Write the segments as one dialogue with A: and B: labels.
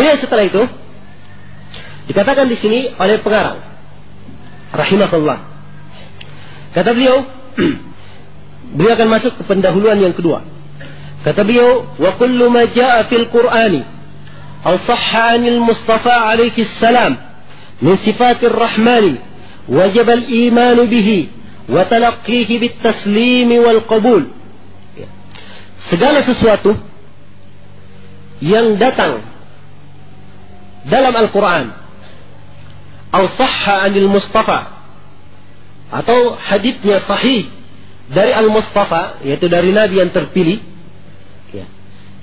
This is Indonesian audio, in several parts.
A: Kemudian setelah itu dikatakan di sini oleh pengarang rahimahullah. Kata beliau, beliau akan masuk ke pendahuluan yang kedua. Kata beliau, wa kullu ma jaa fil Qur'ani aw sahha 'anil Mustafa alaihi salam min sifatir rahmani wajib al-iman bihi wa talaqqihi bit taslim wal qabul. Segala sesuatu yang datang dalam Al-Quran atau sahha 'anil Mustafa, atau haditsnya sahih dari Al-Mustafa, yaitu dari Nabi yang terpilih, ya.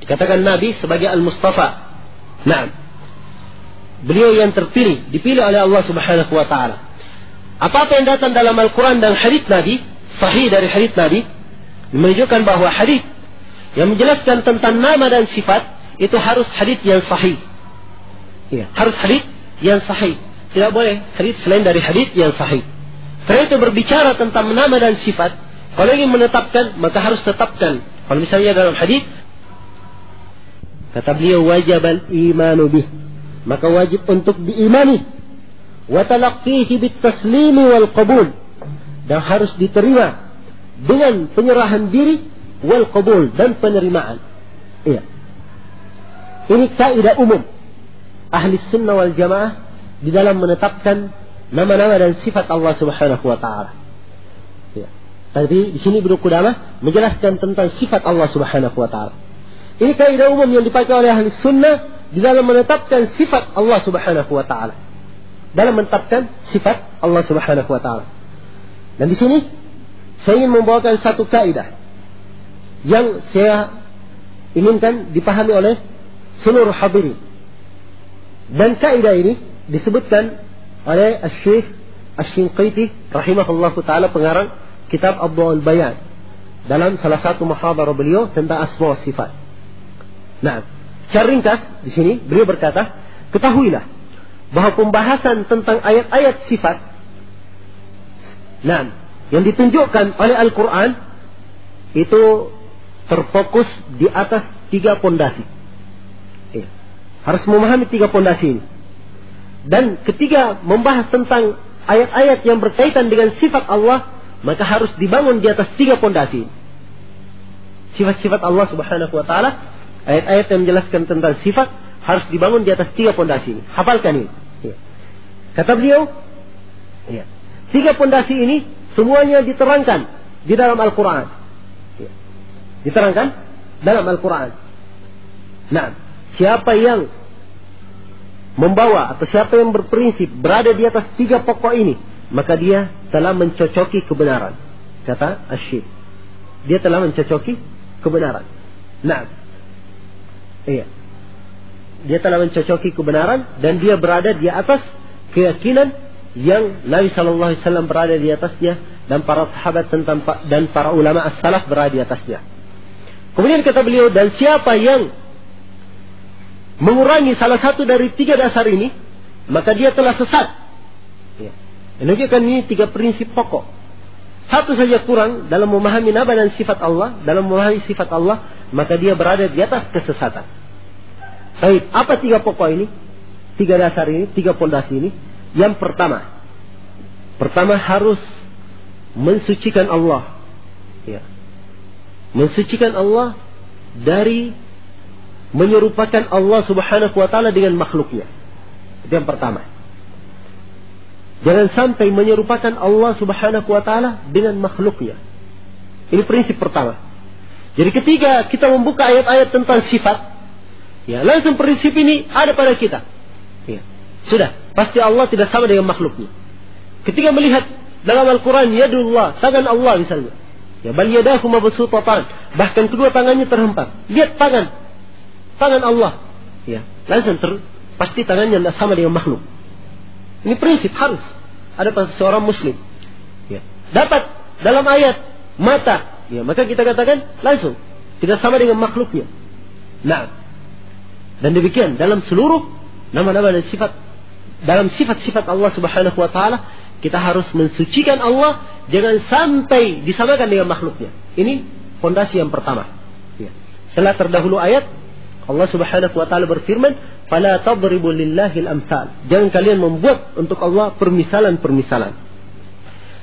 A: Dikatakan Nabi sebagai Al-Mustafa. Nah, beliau yang terpilih, dipilih oleh Allah Subhanahu wa taala. Apa-apa yang datang dalam Al-Quran dan hadits Nabi, sahih dari hadits Nabi, menunjukkan bahwa hadits yang menjelaskan tentang nama dan sifat itu harus hadits yang sahih. Ya, harus hadits yang sahih. Tidak boleh hadits selain dari hadits yang sahih. Karena itu berbicara tentang nama dan sifat, kalau ingin menetapkan maka harus tetapkan. Kalau misalnya dalam hadits, kata beliau, wajib al-imanu bih, maka wajib untuk diimani, wa talaqqihi bit taslimi wal qabul, dan harus diterima dengan penyerahan diri wal qabul, dan penerimaan. Iya. Ini kaidah umum ahli sunnah wal jamaah di dalam menetapkan nama-nama dan sifat Allah Subhanahu wa taala. Ya. Tapi di sini Ibnu Qudamah menjelaskan tentang sifat Allah Subhanahu wa taala. Ini kaidah umum yang dipakai oleh ahli sunnah di dalam menetapkan sifat Allah Subhanahu wa taala. Dalam menetapkan sifat Allah Subhanahu wa taala. Dan di sini saya ingin membawakan satu kaidah yang saya inginkan dipahami oleh seluruh hadirin. Dan kaidah ini disebutkan oleh Syekh Asy-Shinqiti rahimahullahu taala, pengarang kitab Adwa'ul Bayan, dalam salah satu muhadarah beliau tentang asma wa sifat. Nah, secara ringkas di sini beliau berkata, ketahuilah bahwa pembahasan tentang ayat-ayat sifat, nah, yang ditunjukkan oleh Al-Quran itu terfokus di atas 3 pondasi. Harus memahami 3 pondasi ini. Dan ketika membahas tentang ayat-ayat yang berkaitan dengan sifat Allah, maka harus dibangun di atas 3 pondasi. Sifat-sifat Allah Subhanahu wa taala, ayat-ayat yang menjelaskan tentang sifat harus dibangun di atas 3 pondasi ini. Hafalkan ini. Kata beliau, 3 pondasi ini semuanya diterangkan di dalam Al-Quran. Diterangkan dalam Al-Quran. Nah, siapa yang membawa atau siapa yang berprinsip berada di atas 3 pokok ini, maka dia telah mencocoki kebenaran. Kata Asy-Syaikh, dia telah mencocoki kebenaran. Nah, dia telah mencocoki kebenaran dan dia berada di atas keyakinan yang Nabi sallallahu alaihi wasallam berada di atasnya, dan para sahabat dan para ulama as-salaf berada di atasnya. Kemudian kata beliau, dan siapa yang mengurangi salah satu dari 3 dasar ini, maka dia telah sesat. Menunjukkan ini 3 prinsip pokok. Satu saja kurang dalam memahami nama dan sifat Allah, dalam memahami sifat Allah, maka dia berada di atas kesesatan. Baik, apa 3 pokok ini? 3 dasar ini, 3 pondasi ini. Yang pertama harus mensucikan Allah. Mensucikan Allah dari menyerupakan Allah Subhanahu wa taala dengan makhluknya. Itu yang pertama. Jangan sampai menyerupakan Allah Subhanahu wa taala dengan makhluknya. Ini prinsip pertama. Jadi ketika kita membuka ayat-ayat tentang sifat, langsung prinsip ini ada pada kita. Sudah, pasti Allah tidak sama dengan makhluknya. Ketika melihat dalam Al-Quran yadullah, tangan Allah misalnya, bal yadahu mabsutatan, bahkan kedua tangannya terhempar. Lihat tangan Allah, langsung pasti tangannya tidak sama dengan makhluk. Ini prinsip harus ada pada seorang muslim. Dapat dalam ayat mata, maka kita katakan langsung tidak sama dengan makhluknya. Nah, dan demikian dalam seluruh nama-nama dan sifat, dalam sifat-sifat Allah Subhanahu wa taala, kita harus mensucikan Allah, jangan sampai disamakan dengan makhluknya. Ini fondasi yang pertama. Setelah terdahulu ayat Allah Subhanahu wa taala berfirman, "Fala tadribu lillahil amsal." Jangan kalian membuat untuk Allah permisalan-permisalan.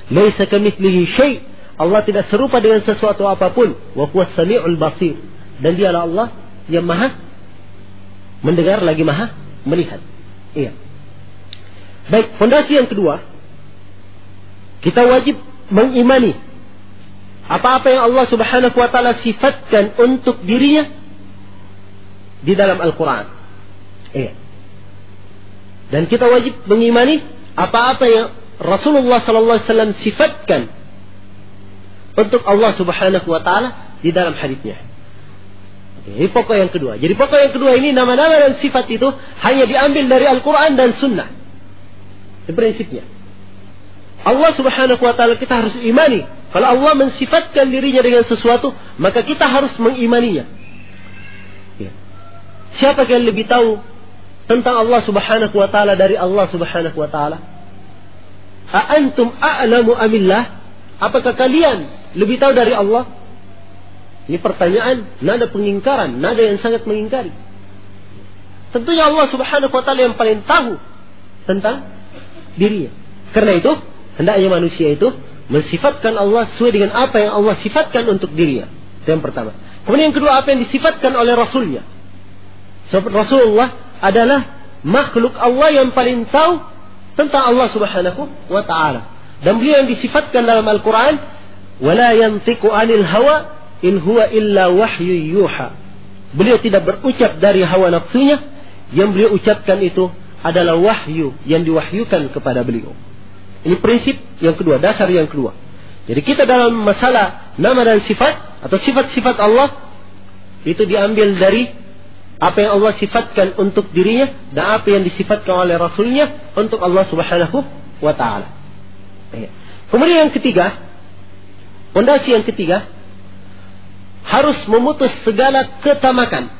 A: Laisa kamitslihi syai'. Allah tidak serupa dengan sesuatu apapun. Wa huwas samiul basir. Dan Dialah Allah yang Maha mendengar lagi Maha melihat. Iya. Baik, fondasi yang kedua, kita wajib mengimani apa-apa yang Allah Subhanahu wa taala sifatkan untuk dirinya di dalam Al-Quran. Iya. Dan kita wajib mengimani apa-apa yang Rasulullah sallallahu alaihi wasallam sifatkan untuk Allah Subhanahu wa taala di dalam hadisnya. Ini pokok yang kedua. Jadi pokok yang kedua ini, nama-nama dan sifat itu hanya diambil dari Al-Quran dan Sunnah. Itu prinsipnya. Allah Subhanahu wa taala kita harus imani. Kalau Allah mensifatkan dirinya dengan sesuatu, maka kita harus mengimaninya. Siapa yang lebih tahu tentang Allah Subhanahu wa taala dari Allah Subhanahu wa taala? A antum a'lamu amillah? Apakah kalian lebih tahu dari Allah? Ini pertanyaan, nada pengingkaran, nada yang sangat mengingkari. Tentunya Allah Subhanahu wa taala yang paling tahu tentang dirinya. Karena itu, hendaknya manusia itu mensifatkan Allah sesuai dengan apa yang Allah sifatkan untuk dirinya. Itu yang pertama. Kemudian yang kedua, apa yang disifatkan oleh Rasulnya. Sebab Rasulullah adalah makhluk Allah yang paling tahu tentang Allah Subhanahu wa taala. Dan beliau yang disifatkan dalam Al-Quran, wala yantiqu anil hawa in huwa illa wahyu yuha. Beliau tidak berucap dari hawa nafsunya, yang beliau ucapkan itu adalah wahyu yang diwahyukan kepada beliau. Ini prinsip yang kedua, dasar yang kedua. Jadi kita dalam masalah nama dan sifat atau sifat-sifat Allah itu diambil dari apa yang Allah sifatkan untuk dirinya dan apa yang disifatkan oleh Rasulnya untuk Allah Subhanahu wa ta'ala. Kemudian yang ketiga, fondasi yang ketiga, harus memutus segala ketamakan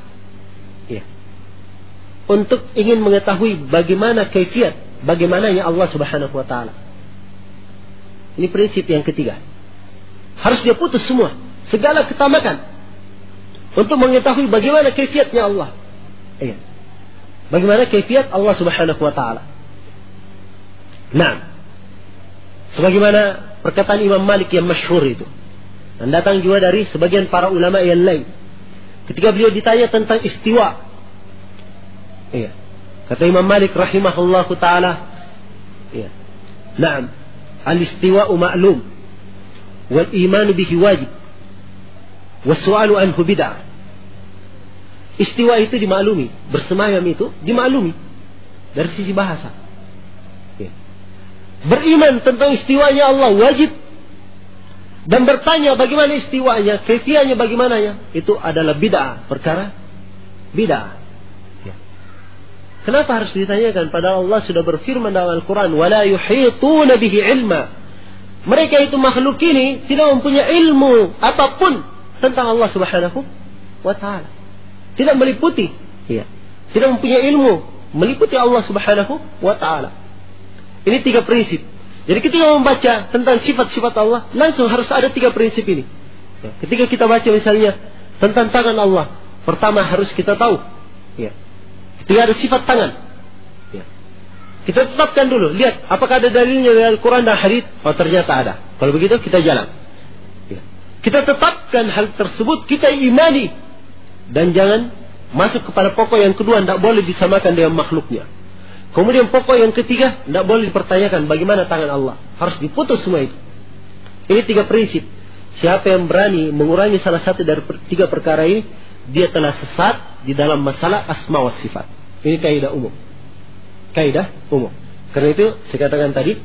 A: untuk ingin mengetahui bagaimana kaifiat, bagaimananya Allah Subhanahu wa ta'ala. Ini prinsip yang ketiga. Harus dia putus semua, segala ketamakan untuk mengetahui bagaimana kaifiatnya Allah. Iya. Bagaimana kaifiat Allah Subhanahu wa taala. Nah, sebagaimana perkataan Imam Malik yang masyhur itu, dan datang juga dari sebagian para ulama yang lain. Ketika beliau ditanya tentang istiwa. Iya. Kata Imam Malik rahimahullahu taala, iya. Naam, al-istiwa'u ma'lum wal imanu bihi wajib. Wassu'alu anhu bid'ah. Istiwa itu dimaklumi, bersemayam itu dimaklumi dari sisi bahasa. Beriman tentang istiwanya Allah wajib, dan bertanya bagaimana istiwanya, kaifiahnya bagaimananya, itu adalah bid'ah, perkara bid'ah. Kenapa harus ditanyakan? Padahal Allah sudah berfirman dalam Al-Quran, wala yuhituna bihi ilma. Mereka itu makhluk ini tidak mempunyai ilmu apapun tentang Allah Subhanahu wa ta'ala. Tidak meliputi, tidak mempunyai ilmu meliputi Allah Subhanahu wa ta'ala. Ini 3 prinsip. Jadi ketika membaca tentang sifat-sifat Allah, langsung harus ada 3 prinsip ini. Ketika kita baca misalnya tentang tangan Allah, pertama harus kita tahu, ketika ada sifat tangan, kita tetapkan dulu, lihat apakah ada dalilnya dari Al-Quran dan hadits. Oh, ternyata ada. Kalau begitu kita jalan. Kita tetapkan hal tersebut, kita imani, dan jangan masuk kepada pokok yang kedua, tidak boleh disamakan dengan makhluknya. Kemudian pokok yang ketiga, tidak boleh dipertanyakan bagaimana tangan Allah. Harus diputus semua itu. Ini 3 prinsip. Siapa yang berani mengurangi salah satu dari 3 perkara ini, dia telah sesat di dalam masalah asma wa sifat. Ini kaidah umum. Kaidah umum. Karena itu saya katakan tadi,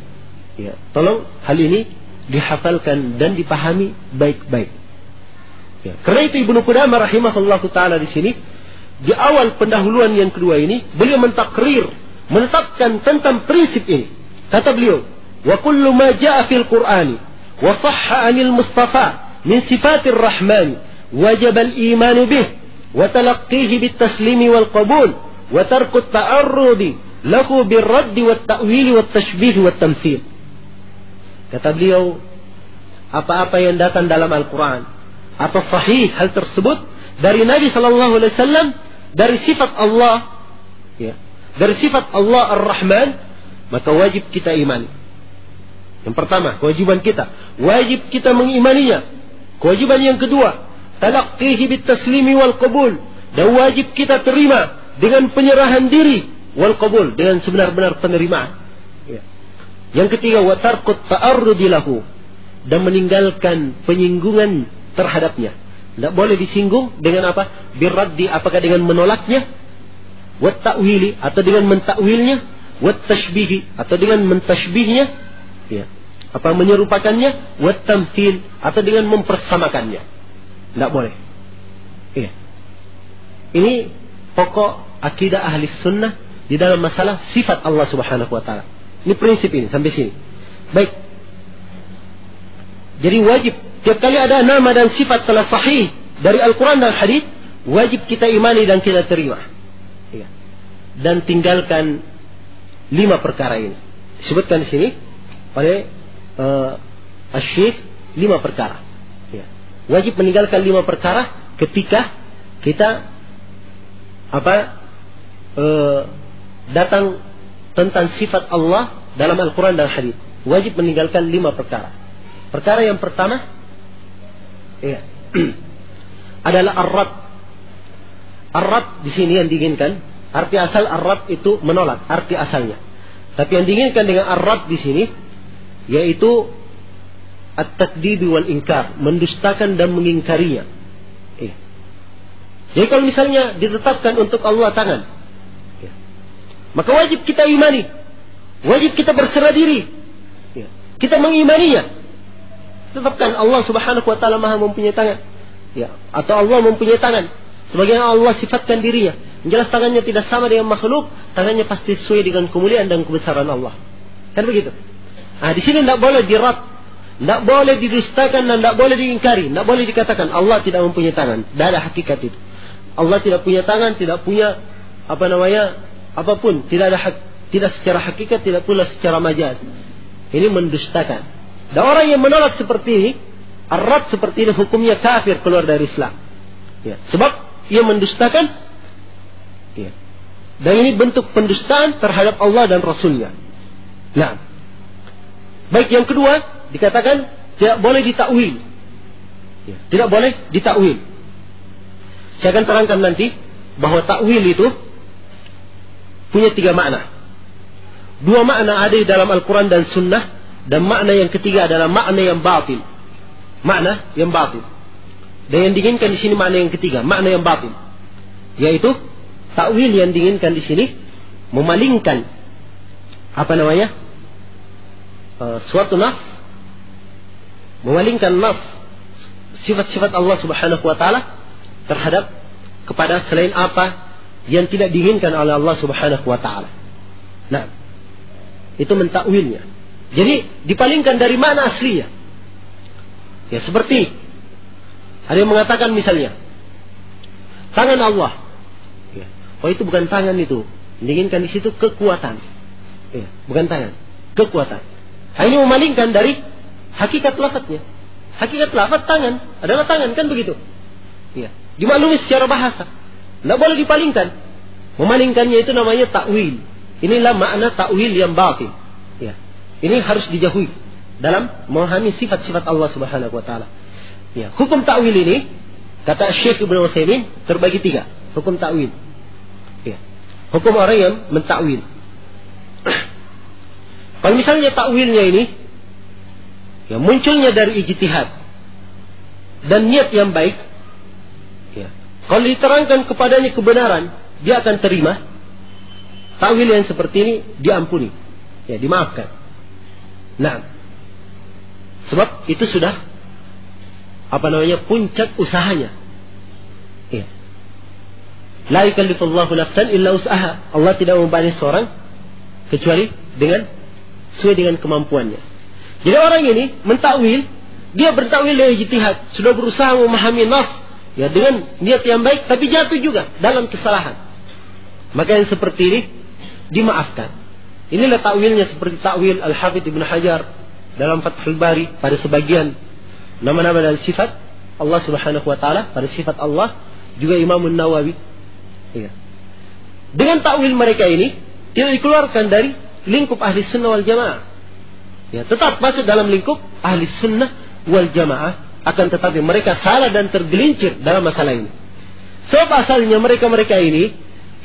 A: tolong hal ini dihafalkan dan dipahami baik-baik. Karena itu Ibnu Qudamah rahimahullahu taala di sini di awal pendahuluan yang kedua ini beliau mentakrir, menetapkan tentang prinsip ini. Kata beliau, wa kullu ma jaa fil Qur'ani wa sahha 'anil Mustafa min sifatir Rahman wajib al-iman bih wa talaqqihi bit taslimi wal qabul wa tarku at-ta'arrudi lahu bir radd wat ta'wil wat tashbih wat tamthil. Kata beliau, apa-apa yang datang dalam Al-Quran atau sahih hal tersebut dari Nabi Sallallahu Alaihi Wasallam dari sifat Allah, ya, dari sifat Allah Ar-Rahman, maka wajib kita imani. Yang pertama, kewajiban kita, wajib kita mengimaninya. Kewajiban yang kedua, talaqqihi bit-taslimi wal qabul, dan wajib kita terima dengan penyerahan diri, wal qabul, dengan sebenar-benar penerimaan. Ya. Yang ketiga, wa tarqut ta'arrudi lahu, dan meninggalkan penyinggungan terhadapnya. Tidak boleh disinggung dengan apa? Birraddi, apakah dengan menolaknya, wat ta'wili, atau dengan mentakwilnya, wat tashbihi, atau dengan mentashbihnya, ya, apa menyerupakannya, wat tamthil, atau dengan mempersamakannya. Tidak boleh. Ya. Ini pokok akidah ahli sunnah di dalam masalah sifat Allah Subhanahu wa ta'ala. Ini prinsip ini sampai sini. Baik. Jadi wajib tiap kali ada nama dan sifat telah sahih dari Al-Quran dan Hadis, wajib kita imani dan kita terima. Ya. Dan tinggalkan 5 perkara ini. Disebutkan di sini oleh Asy-Syaikh 5 perkara. Ya. Wajib meninggalkan 5 perkara ketika kita datang tentang sifat Allah dalam Al-Quran dan Hadis. Wajib meninggalkan 5 perkara. Perkara yang pertama, ya, adalah ar-rad. Ar-rad di sini yang diinginkan, arti asal ar-rad itu menolak, arti asalnya. Tapi yang diinginkan dengan ar-rad di sini yaitu at-takdzib wal inkar, mendustakan dan mengingkarinya. Ya. Jadi kalau misalnya ditetapkan untuk Allah tangan, ya, maka wajib kita imani, wajib kita berserah diri, ya, kita mengimaninya. Tetapkan Allah Subhanahu wa ta'ala maha mempunyai tangan, ya, atau Allah mempunyai tangan sebagaimana Allah sifatkan dirinya. Jelas tangannya tidak sama dengan makhluk, tangannya pasti sesuai dengan kemuliaan dan kebesaran Allah. Kan begitu? Nah, di sini tidak boleh dirad, tidak boleh didustakan dan tidak boleh diingkari, tidak boleh dikatakan Allah tidak mempunyai tangan. Tidak ada hakikat itu. Allah tidak punya tangan, tidak punya apapun, tidak secara hakikat, tidak pula secara majaz. Ini mendustakan. Dan orang yang menolak seperti ini, ar-rad seperti ini, hukumnya kafir, keluar dari Islam. Ya, sebab ia mendustakan. Ya. Dan ini bentuk pendustaan terhadap Allah dan Rasulnya. Nah, baik, yang kedua dikatakan tidak boleh ditakwil. Ya, tidak boleh ditakwil. Saya akan terangkan nanti bahwa takwil itu punya 3 makna. 2 makna ada di dalam Al-Quran dan Sunnah. Dan makna yang ketiga adalah makna yang batil. Makna yang batil. Dan yang diinginkan di sini makna yang ketiga, makna yang batil. Yaitu takwil yang diinginkan di sini memalingkan suatu nas, memalingkan nas sifat-sifat Allah Subhanahu wa ta'ala terhadap kepada selain apa yang tidak diinginkan oleh Allah Subhanahu wa ta'ala. Nah, itu mentakwilnya. Jadi dipalingkan dari makna aslinya. Ya, seperti ada yang mengatakan misalnya tangan Allah. Ya. Oh, itu bukan tangan itu. Diinginkan di situ kekuatan. Ya, bukan tangan, kekuatan. Hanya memalingkan dari hakikat lafadznya. Hakikat lafadz tangan adalah tangan, kan begitu? Ya. Dimaklumi secara bahasa. Tidak boleh dipalingkan. Memalingkannya itu namanya takwil. Inilah makna takwil yang batil. Ya. Ini harus dijauhi dalam memahami sifat-sifat Allah Subhanahu wa ta'ala. Ya, hukum ta'wil ini kata Syekh Ibnu Utsaimin terbagi 3. Hukum ta'wil. Ya. Hukum orang yang mentakwil. Kalau misalnya ta'wilnya ini ya, munculnya dari ijtihad dan niat yang baik, ya, kalau diterangkan kepadanya kebenaran, dia akan terima. Ta'wil yang seperti ini diampuni, ya, dimaafkan. Nah, sebab itu sudah puncak usahanya. Ya. La yukallifullahu nafsan illa usaha. Allah tidak membebani seorang kecuali sesuai dengan kemampuannya. Jadi orang ini mentakwil, dia bertakwil dengan ijtihad, sudah berusaha memahami nas, ya, dengan niat yang baik, tapi jatuh juga dalam kesalahan. Maka yang seperti ini dimaafkan. Inilah takwilnya seperti takwil Al-Hafidz Ibnu Hajar dalam Fathul Bari pada sebagian nama-nama dan sifat Allah Subhanahu wa ta'ala, pada sifat Allah. Juga Imam Nawawi Ya. Dengan takwil mereka ini tidak dikeluarkan dari lingkup ahli sunnah wal jamaah. Ya, tetap masuk dalam lingkup ahli sunnah wal jamaah, akan tetapi mereka salah dan tergelincir dalam masalah ini. Sebab asalnya mereka ini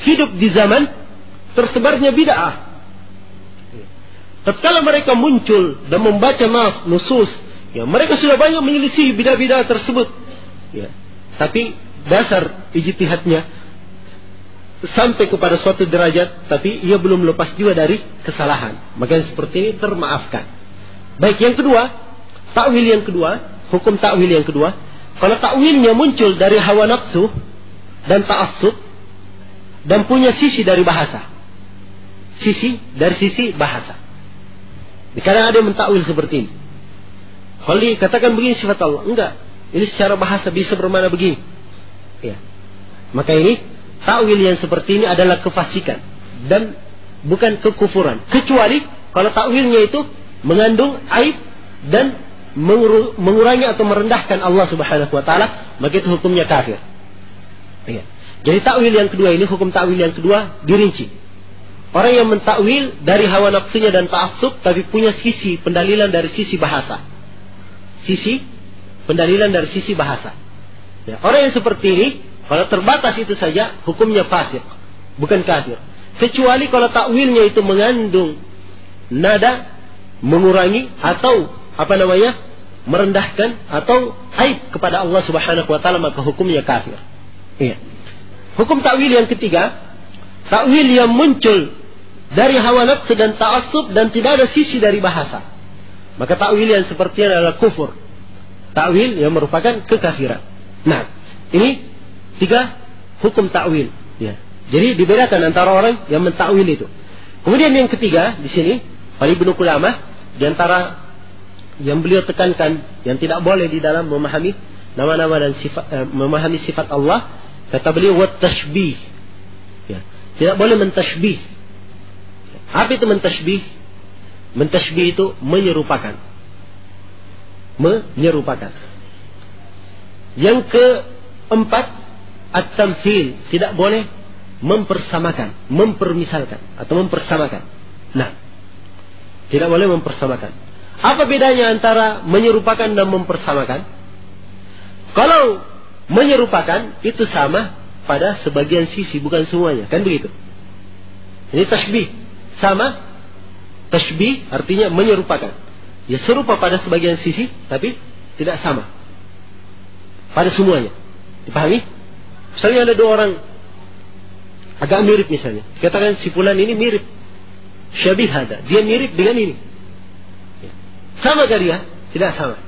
A: hidup di zaman tersebarnya bid'ah. Tatkala mereka muncul dan membaca nusus, ya, mereka sudah banyak menyelisih bid'ah-bid'ah tersebut. Ya. Tapi dasar ijtihadnya sampai kepada suatu derajat, tapi ia belum lepas juga dari kesalahan. Maka seperti ini termaafkan. Baik, yang kedua, takwil yang kedua, hukum takwil yang kedua, kalau takwilnya muncul dari hawa nafsu dan ta'assub dan punya sisi dari bahasa. Dari sisi bahasa. Kadang ada yang mentakwil seperti ini. Kalau dikatakan begini sifat Allah, enggak. Ini secara bahasa bisa bermakna begini. Ya. Maka ini takwil yang seperti ini adalah kefasikan dan bukan kekufuran, kecuali kalau takwilnya itu mengandung aib dan mengurangi atau merendahkan Allah Subhanahu wa taala, maka itu hukumnya kafir. Ya. Jadi takwil yang kedua ini, hukum takwil yang kedua dirinci. Orang yang mentakwil dari hawa nafsunya dan ta'assub tapi punya sisi pendalilan dari sisi bahasa. Pendalilan dari sisi bahasa. Ya. Orang yang seperti ini, kalau terbatas itu saja, hukumnya fasik, bukan kafir. Kecuali kalau takwilnya itu mengandung nada mengurangi atau merendahkan atau aib kepada Allah Subhanahu wa taala, maka hukumnya kafir. Iya. Hukum takwil yang ketiga, takwil yang muncul dari hawa nafsu dan ta'assub dan tidak ada sisi dari bahasa. Maka takwil yang seperti ini adalah kufur. Takwil yang merupakan kekafiran. Nah, ini 3 hukum takwil. Ya. Jadi dibedakan antara orang yang mentakwil itu. Kemudian yang ketiga di sini, Ibnu Qudamah, di antara yang beliau tekankan yang tidak boleh di dalam memahami nama-nama dan sifat, memahami sifat Allah, kata beliau wat tashbih. Ya. Tidak boleh mentashbih. Apa itu mentashbih? Mentashbih itu menyerupakan. Yang keempat, at-tamtsil, tidak boleh mempersamakan, mempermisalkan atau mempersamakan. Nah, tidak boleh mempersamakan. Apa bedanya antara menyerupakan dan mempersamakan? Kalau menyerupakan itu sama pada sebagian sisi, bukan semuanya, kan begitu? Ini tashbih, sama. Tashbih artinya menyerupakan. Ya, serupa pada sebagian sisi, tapi tidak sama pada semuanya. Dipahami? Misalnya ada 2 orang agak mirip misalnya. Katakan si fulan ini mirip. Syabih hada. Dia mirip dengan ini. Ya. Sama ke dia? Tidak sama.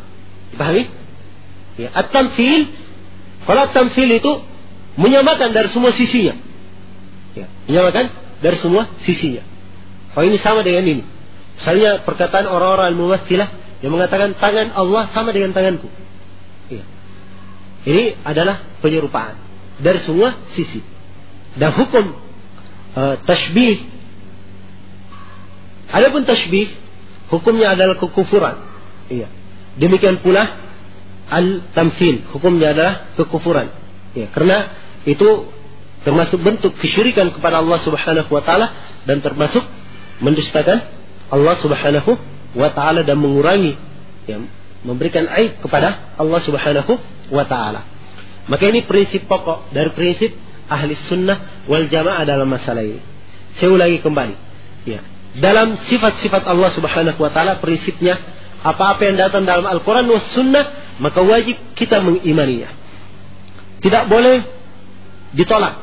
A: Dipahami? Ya. At-tamthil, kalau at-tamthil itu menyamakan dari semua sisinya. Ya. Menyamakan dari semua sisinya. Oh, ini sama dengan ini. Misalnya perkataan orang-orang al-mumatsilah yang mengatakan tangan Allah sama dengan tanganku. Ya. Ini adalah penyerupaan dari semua sisi. Dan hukum tashbih, adapun tashbih hukumnya adalah kekufuran. Iya. Demikian pula al-tamtsil, hukumnya adalah kekufuran. Ya, karena itu termasuk bentuk kesyirikan kepada Allah Subhanahu wa taala dan termasuk mendustakan Allah Subhanahu wa taala dan mengurangi, ya, memberikan aib kepada Allah Subhanahu wa taala. Maka ini prinsip pokok dari prinsip ahli sunnah wal jamaah dalam masalah ini. Saya ulangi kembali. Ya. Dalam sifat-sifat Allah Subhanahu wa taala, prinsipnya apa-apa yang datang dalam Al-Quran was sunnah, maka wajib kita mengimaninya. Tidak boleh ditolak.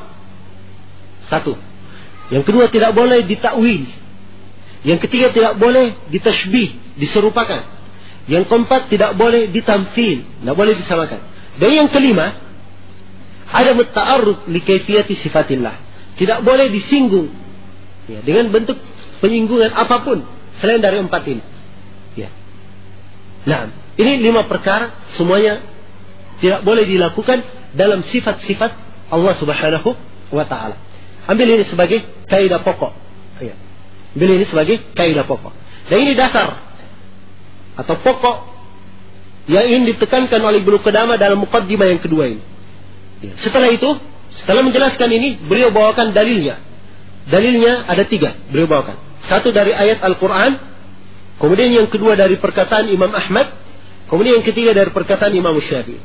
A: 1. Yang kedua, tidak boleh ditakwil. Yang ketiga, tidak boleh ditashbih, diserupakan. Yang keempat, tidak boleh ditamtsil, tidak boleh disamakan. Dan yang kelima, ada ta'arrud li kaifiyati sifatillah. Tidak boleh disinggung, ya, dengan bentuk penyinggungan apapun selain dari 4 ini. Ya. Nah, ini 5 perkara semuanya tidak boleh dilakukan dalam sifat-sifat Allah Subhanahu wa taala. Ambil ini sebagai kaidah pokok. Ya. Ambil ini sebagai kaidah pokok. Dan ini dasar atau pokok yang ingin ditekankan oleh Ibnu Qudamah dalam muqaddimah yang kedua ini. Ya. Setelah itu, Setelah menjelaskan ini, beliau bawakan dalilnya. Dalilnya ada 3, beliau bawakan. Satu dari ayat Al-Quran, kemudian yang kedua dari perkataan Imam Ahmad, kemudian yang ketiga dari perkataan Imam Syafi'i.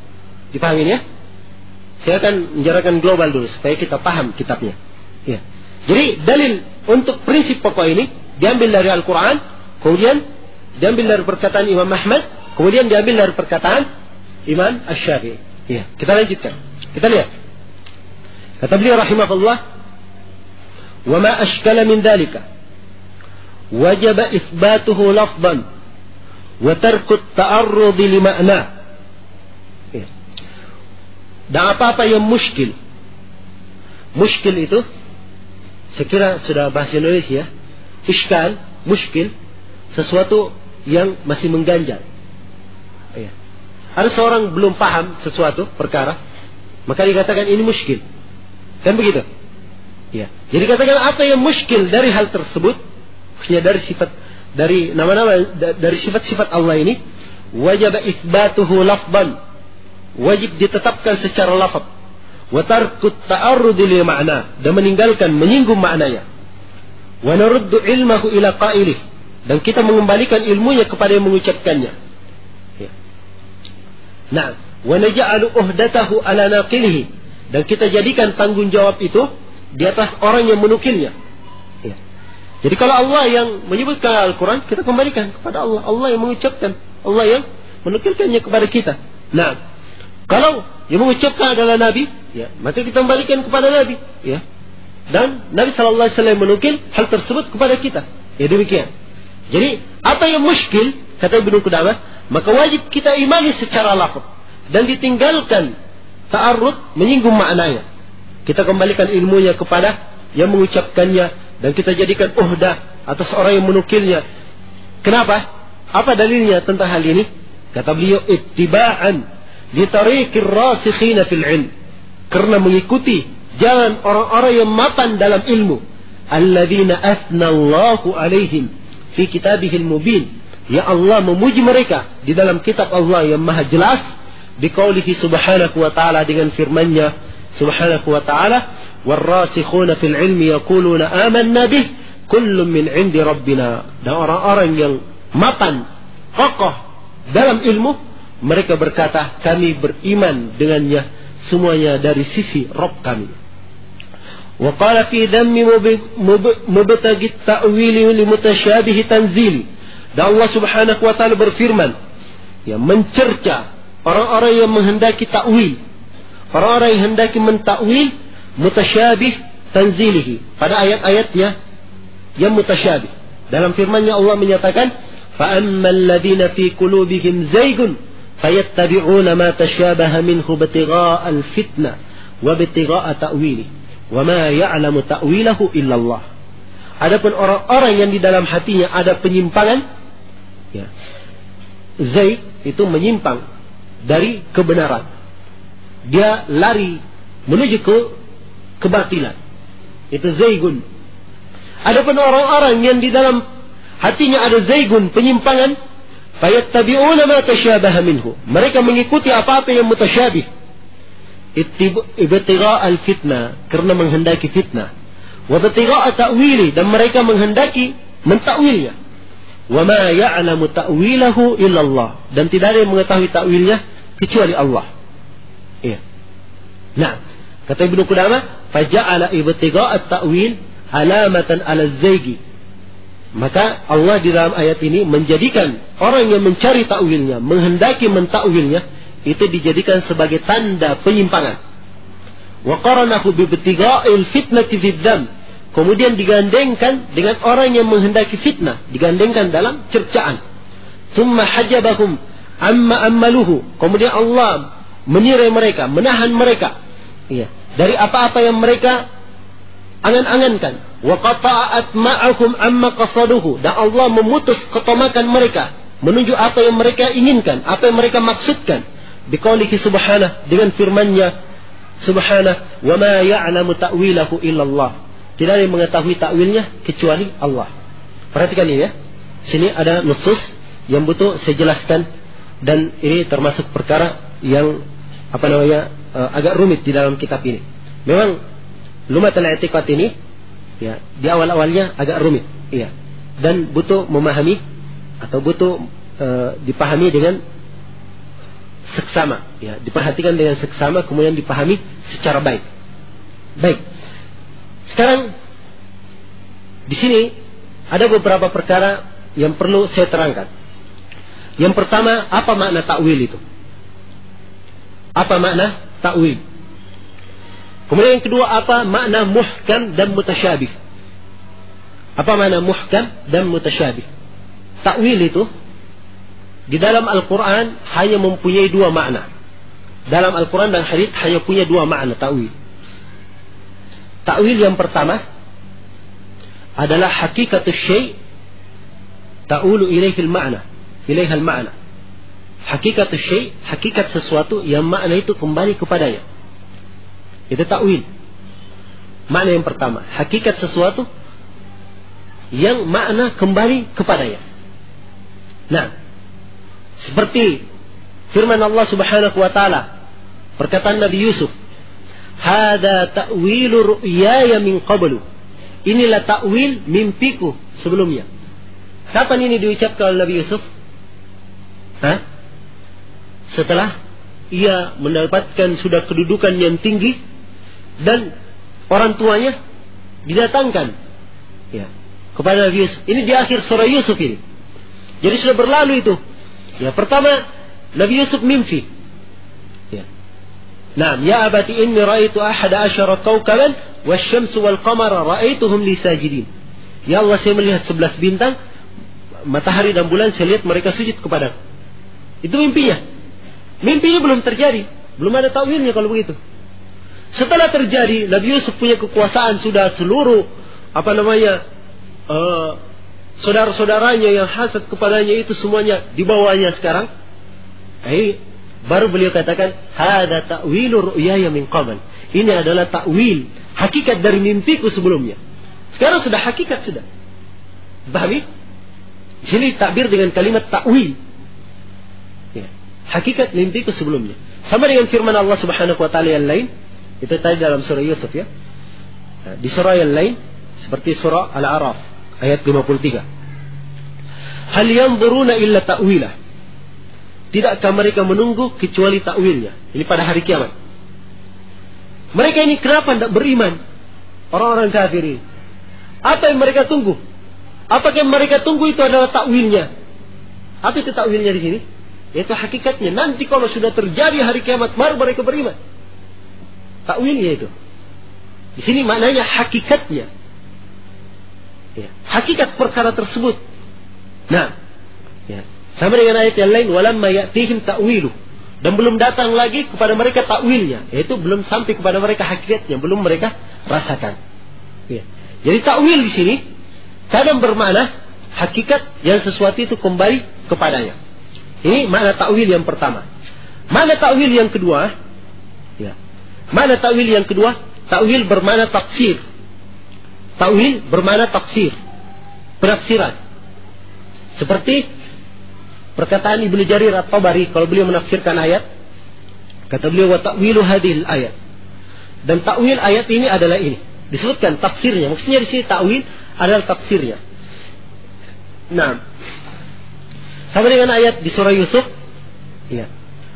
A: Dipahami ya? Saya akan menjelaskan global dulu supaya kita paham kitabnya. Ya. Jadi dalil untuk prinsip pokok ini diambil dari Al-Quran, kemudian diambil dari perkataan Imam Ahmad, kemudian diambil dari perkataan Imam Syafi'i. Ya. Kita lanjutkan. Kita lihat. Kata beliau rahimahullah, "Wa ma ashkala min dhalika wajib isbatuhu lafdan wa tarku at-ta'arrud li ma'na." Dan apa-apa yang muskil. Muskil itu saya kira sudah bahasa Indonesia. Iskal, muskil, sesuatu yang masih mengganjal. Ya. Ada seorang belum paham sesuatu perkara, maka dikatakan ini muskil. Kan begitu? Ya. Jadi katakan apa yang muskil dari hal tersebut, maksudnya dari sifat, dari nama-nama, dari sifat-sifat Allah ini, wajib isbatuhu lafdan, wajib ditetapkan secara lafaz, wa tarku ta'arrud li ma'na, dan meninggalkan menyinggung maknanya, wa naruddu ilmahu ila qailih, dan kita mengembalikan ilmunya kepada yang mengucapkannya. Ya. Nah, wa naj'alu uhdatahu ala naqilihi, dan kita jadikan tanggung jawab itu di atas orang yang menukilnya. Ya. Jadi kalau Allah yang menyebutkan Al-Quran, kita kembalikan kepada Allah. Allah yang mengucapkan, Allah yang menukilkannya kepada kita. Nah, kalau yang mengucapkan adalah Nabi, ya, maka kita kembalikan kepada Nabi, ya. Dan Nabi sallallahu alaihi wasallam menukil hal tersebut kepada kita. Ya demikian. Jadi apa yang muskil, kata Ibnu Qudamah, maka wajib kita imani secara lafaz dan ditinggalkan ta'arrud, menyinggung maknanya. Kita kembalikan ilmunya kepada yang mengucapkannya dan kita jadikan uhdah atas orang yang menukilnya. Kenapa? Apa dalilnya tentang hal ini? Kata beliau, ittiba'an li tariqir rasikhina fil ilm, karena mengikuti jalan orang-orang yang mapan dalam ilmu, alladzina athna Allahu alaihim fi kitabihil mubin, ya Allah memuji mereka di dalam kitab Allah yang maha jelas, biqaulihi subhanahu wa ta'ala, dengan firman-Nya subhanahu wa ta'ala, warrasikhuna fil ilmi yaquluna amanna bih kullun min 'indi rabbina, dan orang-orang yang mapan kokoh dalam ilmu, mereka berkata kami beriman dengannya, semuanya dari sisi Rabb kami. Wa qala fi dhammi mubtaghi at-ta'wil li mutashabih tanzil, dan Allah subhanahu wa ta'ala berfirman, ya, mencerca orang-orang yang menghendaki takwil, orang-orang yang hendaki mentakwil mutasyabih tanzilihi, pada ayat-ayatnya yang mutasyabih. Dalam firman-Nya Allah menyatakan, fa ammal ladzina fi qulubihim zaygun fayattabi'una ma tashabaha minhu ibtigha'a al-fitnah wa ibtigha'a ta'wili wa ma ya'lamu ta'wilahu illa Allah. Adapun orang-orang yang di dalam hatinya ada penyimpangan, ya, zaig itu menyimpang dari kebenaran, dia lari menuju ke kebatilan, itu zaigun. Adapun orang-orang yang di dalam hatinya ada zaigun, penyimpangan, fayattabi'una ma tashabaha minhu, mereka mengikuti apa-apa yang mutasyabih, ibtigha' al-fitnah, karena menghendaki fitnah, wa ibtigha' ta'wili, dan mereka menghendaki mentakwilnya, wa ma ya'lamu ta'wilahu illallah, dan tidak ada yang mengetahui takwilnya kecuali Allah. Iya. Nah, kata Ibnu Qudamah, faja'ala ibtigha' at-ta'wil alamatan 'ala az-zaygi, maka Allah di dalam ayat ini menjadikan orang yang mencari takwilnya, menghendaki mentakwilnya, itu dijadikan sebagai tanda penyimpangan. Wa qaranahu bi ibtigha'il fitnati fid-dham, kemudian digandengkan dengan orang yang menghendaki fitnah, digandengkan dalam cercaan. Tsumma hajabahum amma ammaluhu, kemudian Allah menirai mereka, menahan mereka, ya, dari apa-apa yang mereka angan-angankan. Wa qata'at ma'ahum amma qasaduhu, dan Allah memutus ketomakan mereka menuju apa yang mereka inginkan, apa yang mereka maksudkan. Biqaulihi subhanahu, dengan firman-Nya subhanahu, wa ma ya'lamu ta'wilahu illallah, tidak ada yang mengetahui takwilnya kecuali Allah. Perhatikan ini ya. Sini ada nusus yang butuh saya jelaskan, dan ini termasuk perkara yang agak rumit di dalam kitab ini. Memang lumat al-i'tiqad ini ya di awal-awalnya agak rumit, ya. Dan butuh memahami atau butuh dipahami dengan seksama, ya, diperhatikan dengan seksama, kemudian dipahami secara baik. Baik. Sekarang di sini ada beberapa perkara yang perlu saya terangkan. Yang pertama, apa makna ta'wil itu? Apa makna ta'wil? Kemudian yang kedua, apa makna muhkam dan mutasyabih? Apa makna muhkam dan mutasyabih? Ta'wil itu di dalam Al-Quran hanya mempunyai dua makna. Dalam Al-Quran dan hadits hanya punya dua makna ta'wil. Ta'wil yang pertama adalah hakikatus syai' ta'ulu ilaihil ma'na, ilaihal ma'na. Hakikatus syai', hakikat sesuatu yang makna itu kembali kepadanya. Itu ta'wil. Makna yang pertama, hakikat sesuatu yang makna kembali kepadanya. Nah, seperti firman Allah Subhanahu wa taala, perkataan Nabi Yusuf, "Hada ta'wilu ru'yaya min qablu." Inilah ta'wil mimpiku sebelumnya. Kapan ini diucapkan oleh Nabi Yusuf? Setelah ia mendapatkan sudah kedudukan yang tinggi dan orang tuanya didatangkan, ya, kepada Nabi Yusuf. Ini di akhir surah Yusuf ini. Jadi sudah berlalu itu. Ya, pertama Nabi Yusuf mimpi. Ya. Naam, ya abati inni ra'aitu ahada asyara kawkaban wasyamsu wal qamara ra'aituhum li sajidin. Ya Allah, saya melihat 11 bintang, matahari dan bulan, saya lihat mereka sujud kepadaku. Itu mimpinya. Mimpinya belum terjadi, belum ada ta'wilnya kalau begitu. Setelah terjadi, Nabi Yusuf punya kekuasaan, sudah seluruh saudara-saudaranya yang hasad kepadanya itu semuanya di bawahnya sekarang. Baru beliau katakan, hada ta'wilu ru'yaya min qabl. Ini adalah ta'wil, hakikat dari mimpiku sebelumnya. Sekarang sudah hakikat sudah. Pahami? Di sini takbir dengan kalimat ta'wil. Ya, hakikat mimpiku sebelumnya. Sama dengan firman Allah Subhanahu wa taala yang lain, itu tadi dalam surah Yusuf, ya. Nah, di surah yang lain seperti surah Al-A'raf ayat 53. Hal yanzuruna illa ta'wilah. Tidakkah mereka menunggu kecuali ta'wilnya? Ini pada hari kiamat. Mereka ini kenapa tidak beriman? Orang-orang kafir ini. Apa yang mereka tunggu? Apakah yang mereka tunggu itu adalah ta'wilnya? Apa itu ta'wilnya di sini? Yaitu hakikatnya. Nanti kalau sudah terjadi hari kiamat baru mereka beriman. Ta'wilnya itu. Di sini maknanya hakikatnya. Ya, hakikat perkara tersebut. Nah, ya, sama dengan ayat yang lain, walamma ya'tihim ta'wilu, dan belum datang lagi kepada mereka ta'wilnya, yaitu belum sampai kepada mereka hakikatnya, belum mereka rasakan. Ya. Jadi ta'wil di sini kadang bermakna hakikat yang sesuatu itu kembali kepadanya. Ini makna ta'wil yang pertama. Makna ta'wil yang kedua, ya. Makna ta'wil yang kedua, ta'wil bermakna tafsir. Ta'wil bermakna tafsir, penafsiran. Seperti perkataan Ibnu Jarir At-Tabari kalau beliau menafsirkan ayat, kata beliau, wa ta'wilu hadhil ayat. Dan ta'wil ayat ini adalah ini. Disebutkan tafsirnya. Maksudnya di sini ta'wil adalah tafsirnya. Nah, sama dengan ayat di surah Yusuf, ya.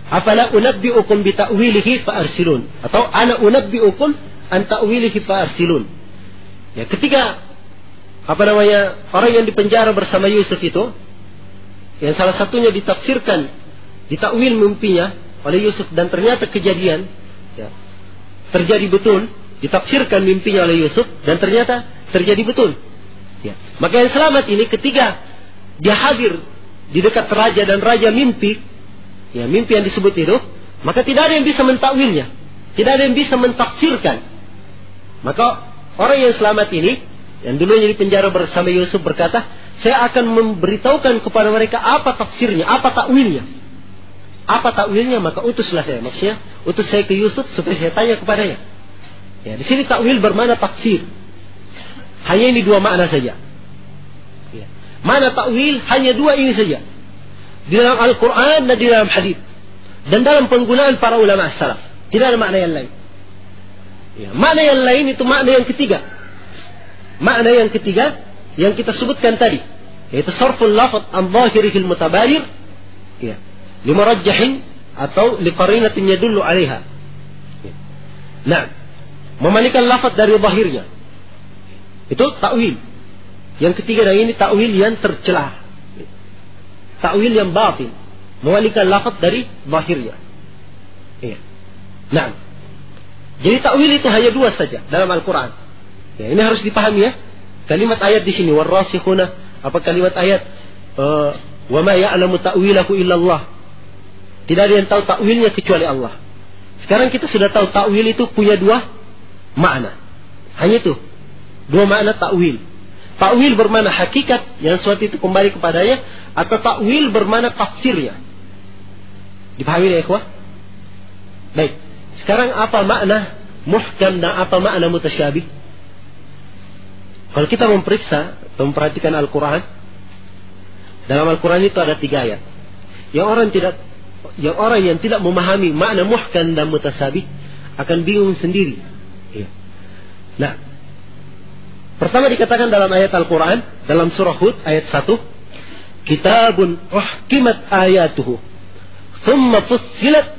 A: Afala unabbi'ukum bi ta'wilihi fa arsilun, atau ana unabbi'ukum an ta'wilihi fa arsilun. Ya, ketika orang yang dipenjara bersama Yusuf itu, yang salah satunya ditafsirkan, ditakwil mimpinya oleh Yusuf, dan ternyata kejadian, ya, terjadi betul, ditafsirkan mimpinya oleh Yusuf dan ternyata terjadi betul. Ya. Maka yang selamat ini ketika dia hadir di dekat raja dan raja mimpi, ya, mimpi yang disebut itu, maka tidak ada yang bisa mentakwilnya, tidak ada yang bisa mentafsirkan. Maka orang yang selamat ini, yang dulunya di penjara bersama Yusuf, berkata, saya akan memberitahukan kepada mereka apa tafsirnya, apa takwilnya. Apa takwilnya, maka utuslah saya. Maksudnya, utus saya ke Yusuf supaya saya tanya kepadanya. Ya, di sini takwil bermakna tafsir. Hanya ini dua makna saja. Ya. Makna takwil hanya dua ini saja. Di dalam Al-Quran dan di dalam hadits. Dan dalam penggunaan para ulama salaf. Tidak ada makna yang lain. Ya, makna yang lain itu makna yang ketiga. Makna yang ketiga yang kita sebutkan tadi, yaitu sarful lafaz an zahirihil mutabalir, ya, limarajjahin atau liqarinatin yadullu 'alaiha. Ya. Nah, memalingkan lafaz dari zahirnya. Itu ta'wil. Yang ketiga dan ini ta'wil yang tercelah. Ta'wil yang batin. Memalingkan lafaz dari zahirnya. Ya. Nah, jadi ta'wil itu hanya dua saja dalam Al-Quran. Ya, ini harus dipahami ya. Kalimat ayat di sini warasikhuna, apa kalimat ayat wa ma ya'lamu ta'wilahu illallah. Tidak ada yang tahu ta'wilnya kecuali Allah. Sekarang kita sudah tahu ta'wil itu punya dua makna. Hanya itu. Dua makna ta'wil. Ta'wil bermakna hakikat yang sesuatu itu kembali kepadanya, atau ta'wil bermakna tafsirnya. Dipahami ya ikhwah? Baik. Sekarang apa makna muhkam dan apa makna mutasyabih? Kalau kita memperiksa atau memperhatikan Al-Quran, dalam Al-Quran itu ada 3 ayat. Yang orang yang tidak memahami makna muhkam dan mutasyabih akan bingung sendiri. Ya. Nah, pertama dikatakan dalam ayat Al-Quran, dalam surah Hud ayat 1, Kitabun uhkimat ayatuhu thumma fussilat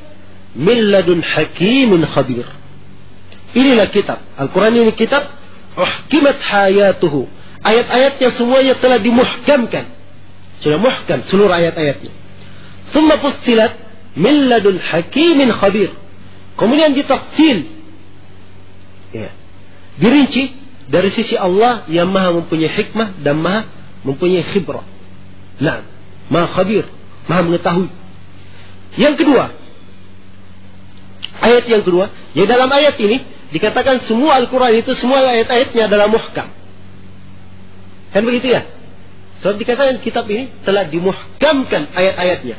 A: min ladun hakimin khabir. Inilah kitab. Al-Quran ini kitab uhkimat hayatuhu. Ayat-ayatnya semuanya telah dimuhkamkan. Sudah muhkam seluruh ayat-ayatnya. Thumma fussilat min ladun hakimin khabir. Kemudian ditafsil. Ya. Dirinci dari sisi Allah yang maha mempunyai hikmah dan maha mempunyai khibrah. Nah, maha khabir, maha mengetahui. Yang kedua, ayat yang kedua, ya dalam ayat ini dikatakan semua Al-Quran itu semua ayat-ayatnya adalah muhkam. Kan begitu ya? Sebab dikatakan kitab ini telah dimuhkamkan ayat-ayatnya.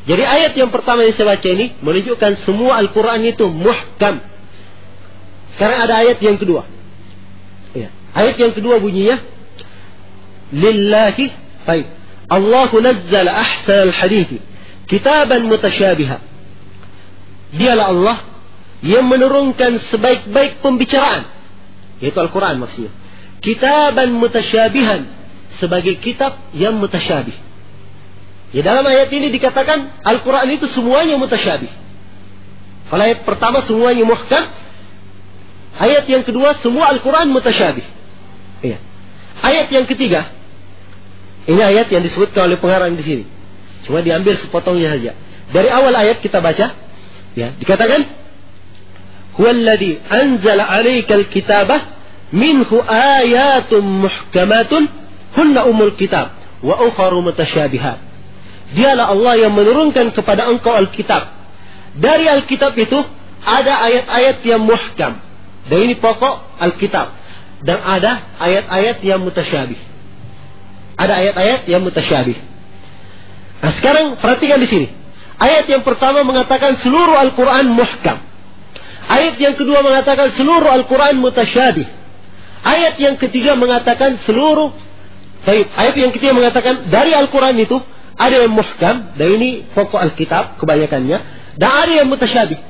A: Jadi ayat yang pertama yang saya baca ini menunjukkan semua Al-Quran itu muhkam. Sekarang ada ayat yang kedua. Ya. Ayat yang kedua bunyinya, Lillahi, baik, Allahu nazzala ahsanal hadithi kitaban mutasyabiha. Dialah Allah yang menurunkan sebaik-baik pembicaraan, yaitu Al-Quran maksudnya. Kitaban mutasyabihan, sebagai kitab yang mutasyabih. Ya, dalam ayat ini dikatakan Al-Quran itu semuanya mutasyabih. Kalau ayat pertama semuanya muhkam, ayat yang kedua semua Al-Quran mutasyabih. Ya. Ayat yang ketiga, ini ayat yang disebutkan oleh pengarang di sini. Cuma diambil sepotongnya saja. Dari awal ayat kita baca, ya, dikatakan Huwallazi anzala 'alaikal kitaba minhu ayatun muhkamatun hunna ummul kitab wa ukharu mutasyabihat. Dialah Allah yang menurunkan kepada engkau Alkitab. Dari Alkitab itu ada ayat-ayat yang muhkam. Dan ini pokok Alkitab. Dan ada ayat-ayat yang mutasyabih. Ada ayat-ayat yang mutasyabih. Nah, sekarang perhatikan di sini. Ayat yang pertama mengatakan seluruh Al-Quran muhkam. Ayat yang kedua mengatakan seluruh Al-Quran mutasyabih. Ayat yang ketiga mengatakan seluruh. Ayat yang ketiga mengatakan dari Al-Quran itu ada yang muhkam, dan ini pokok Alkitab kebanyakannya, dan ada yang mutasyabih.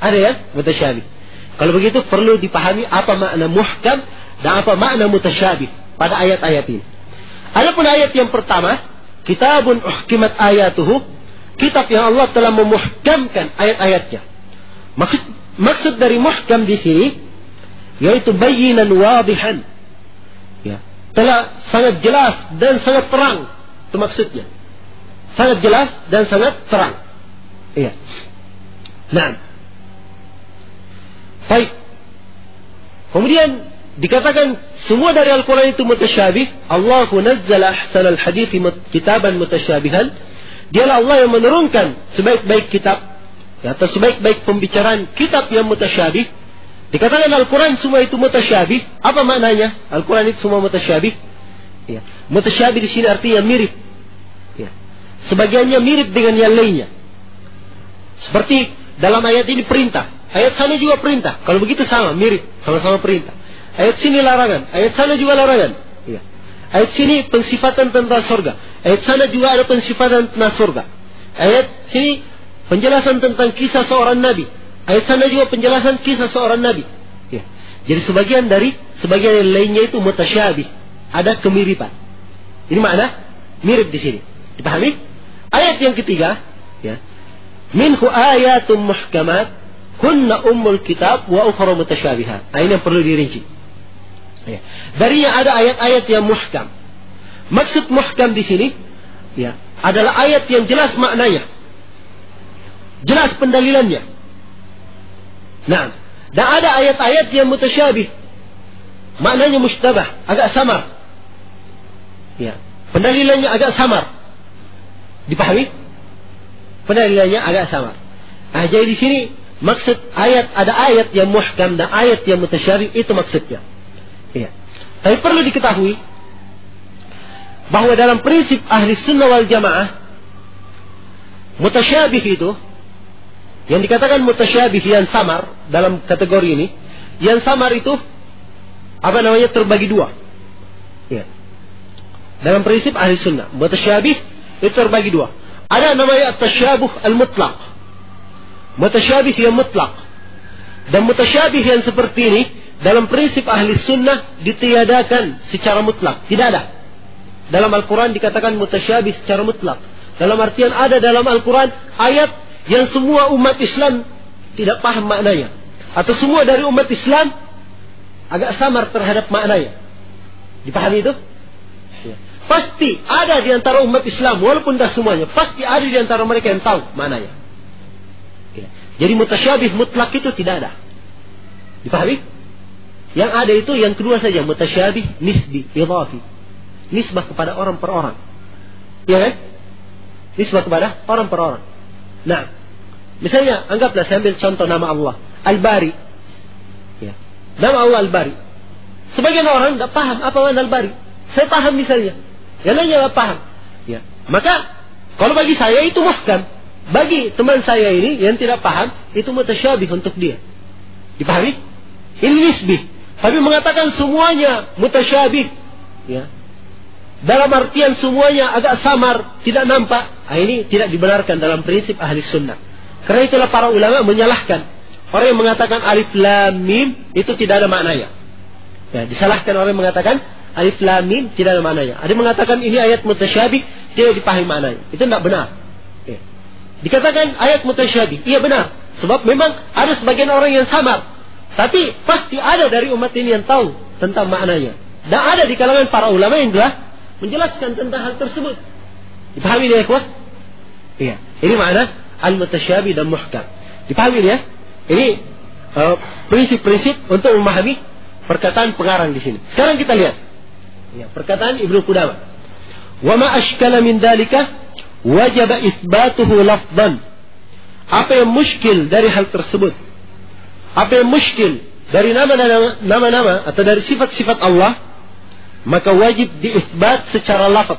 A: Ada yang mutasyabih. Kalau begitu perlu dipahami apa makna muhkam dan apa makna mutasyabih pada ayat-ayat ini. Adapun ayat yang pertama, Kitabun uhkimat ayatuhu, kitab yang Allah telah memuhkamkan ayat-ayatnya. Maksud dari muhkam di sini yaitu bayinan wadihan. Ya, telah sangat jelas dan sangat terang. Itu maksudnya. Sangat jelas dan sangat terang. Iya. Nah. Baik. Kemudian dikatakan semua dari Al-Quran itu mutasyabih. Allahu nazzala ahsanal hadithi kitaban mutasyabihan. Dialah Allah yang menurunkan sebaik-baik kitab, atau sebaik-baik pembicaraan kitab yang mutasyabih. Dikatakan Al-Quran semua itu mutasyabih. Apa maknanya? Al-Quran itu semua mutasyabih. Ya. Mutasyabih di sini artinya mirip. Ya. Sebagiannya mirip dengan yang lainnya. Seperti dalam ayat ini perintah. Ayat sana juga perintah. Kalau begitu sama, mirip. Sama-sama perintah. Ayat sini larangan. Ayat sana juga larangan. Ya. Ayat sini pensifatan tentang surga. Ayat sana juga ada pensifatan tentang surga. Ayat sini penjelasan tentang kisah seorang nabi. Ayat sana juga penjelasan kisah seorang nabi. Ya. Jadi sebagian yang lainnya itu mutasyabih, ada kemiripan. Ini makna mirip di sini. Dipahami? Ayat yang ketiga, ya. Minhu ayatum muhkamat kunna ummul kitab wa ukhra mutasyabihat. Nah, ini yang perlu dirinci. Ya. Darinya ada ayat-ayat yang muhkam. Maksud muhkam di sini, ya, adalah ayat yang jelas maknanya, jelas pendalilannya. Nah, dan ada ayat-ayat yang mutasyabih, maknanya mustabah, agak samar. Ya, pendalilannya agak samar. Dipahami? Pendalilannya agak samar. Nah, jadi di sini maksud ayat, ada ayat yang muhkam dan ayat yang mutasyabih, itu maksudnya. Ya. Tapi perlu diketahui bahwa dalam prinsip ahli sunnah wal jamaah, mutasyabih itu, yang dikatakan mutasyabih yang samar dalam kategori ini, yang samar itu terbagi dua. Ya. Dalam prinsip ahli sunnah, mutasyabih itu terbagi dua. Ada namanya tasyabuh al-mutlaq, mutasyabih yang mutlak. Dan mutasyabih yang seperti ini dalam prinsip ahli sunnah ditiadakan secara mutlak, tidak ada. Dalam Al-Quran dikatakan mutasyabih secara mutlak, dalam artian ada dalam Al-Quran ayat yang semua umat Islam tidak paham maknanya, atau semua dari umat Islam agak samar terhadap maknanya. Dipahami itu? Ya. Pasti ada di antara umat Islam, walaupun tak semuanya, pasti ada di antara mereka yang tahu maknanya. Ya. Jadi mutasyabih mutlak itu tidak ada. Dipahami? Yang ada itu yang kedua saja, mutasyabih nisbi, idhafi, nisbah kepada orang per orang. Ya kan? Nisbah kepada orang per orang. Nah, misalnya anggaplah saya ambil contoh nama Allah Al-Bari. Ya. Nama Allah Al-Bari. Sebagian orang tidak paham apa makna Al-Bari. Saya paham misalnya, yang lainnya tidak paham. Ya. Maka kalau bagi saya itu muhkam, bagi teman saya ini yang tidak paham itu mutasyabih untuk dia. Dipahami? Ini nisbih. Tapi mengatakan semuanya mutasyabih, ya, dalam artian semuanya agak samar, tidak nampak, ini tidak dibenarkan dalam prinsip ahli sunnah. Karena itulah para ulama menyalahkan orang yang mengatakan alif lam mim itu tidak ada maknanya. Ya, disalahkan orang yang mengatakan alif lam mim tidak ada maknanya. Ada yang mengatakan ini ayat mutasyabih, tidak dipahami maknanya. Itu tidak benar. Ya. Dikatakan ayat mutasyabih, iya benar. Sebab memang ada sebagian orang yang samar. Tapi pasti ada dari umat ini yang tahu tentang maknanya. Dan ada di kalangan para ulama yang telah menjelaskan tentang hal tersebut. Dipahami ya ikhwah? Iya. Ini makna al-mutasyabih dan muhkam. Dipahami ya? Ini prinsip-prinsip untuk memahami perkataan pengarang di sini. Sekarang kita lihat. Ya, perkataan Ibnu Qudamah. Wa ma ashkala min dalika wajib isbatuhu lafdhan. Apa yang muskil dari hal tersebut? Apa yang muskil dari nama-nama atau dari sifat-sifat Allah, maka wajib diisbat secara lafaz.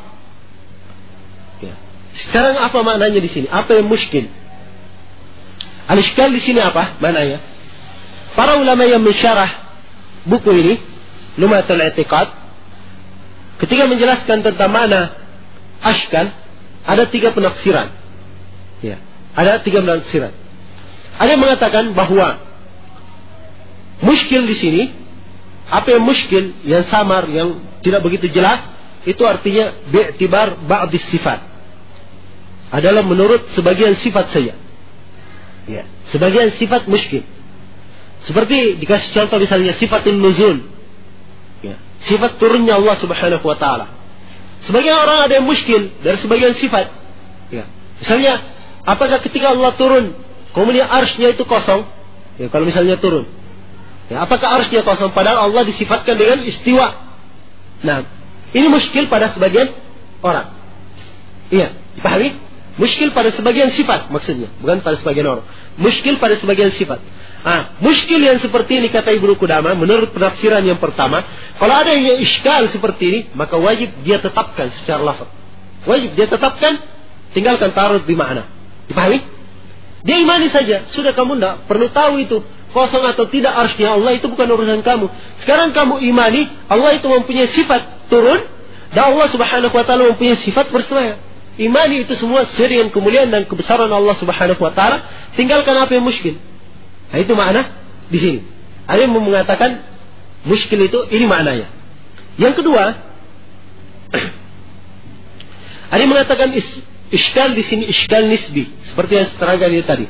A: Ya. Sekarang apa maknanya di sini? Apa yang muskil? Al-iskal di sini apa maknanya? Para ulama yang mensyarah buku ini, Lumatul I'tiqad, ketika menjelaskan tentang makna ashkal, ada 3 penafsiran. Ya, ada 3 penafsiran. Ada yang mengatakan bahwa muskil di sini, apa yang muskil, yang samar, yang tidak begitu jelas, itu artinya bi'tibar ba'dis sifat, adalah menurut sebagian sifat saja. Ya, sebagian sifat muskil. Seperti dikasih contoh misalnya sifatul nuzul. Ya, sifat turunnya Allah Subhanahu wa taala. Sebagian orang ada yang muskil dari sebagian sifat. Ya. Misalnya, apakah ketika Allah turun, kemudian arsy-Nya itu kosong? Ya, kalau misalnya turun. Ya, apakah arsy-Nya kosong padahal Allah disifatkan dengan istiwa? Nah, ini muskil pada sebagian orang. Iya, dipahami? Muskil pada sebagian sifat maksudnya, bukan pada sebagian orang. Muskil pada sebagian sifat. Muskil yang seperti ini kata Ibnu Qudamah menurut penafsiran yang pertama, kalau ada yang iskal seperti ini, maka wajib dia tetapkan secara lafaz. Wajib dia tetapkan, tinggalkan ta'arud bi makna. Dipahami? Dia imani saja, sudah kamu tidak perlu tahu itu kosong atau tidak arsy-Nya Allah, itu bukan urusan kamu. Sekarang kamu imani Allah itu mempunyai sifat turun, dan Allah Subhanahu wa taala mempunyai sifat bersemayam. Imani itu semua sesuai dengan kemuliaan dan kebesaran Allah Subhanahu wa taala, tinggalkan apa yang muskil. Nah, itu makna di sini. Ada yang mengatakan muskil itu ini maknanya. Yang kedua, ada yang mengatakan iskal di sini iskal nisbi, seperti yang terangkan tadi.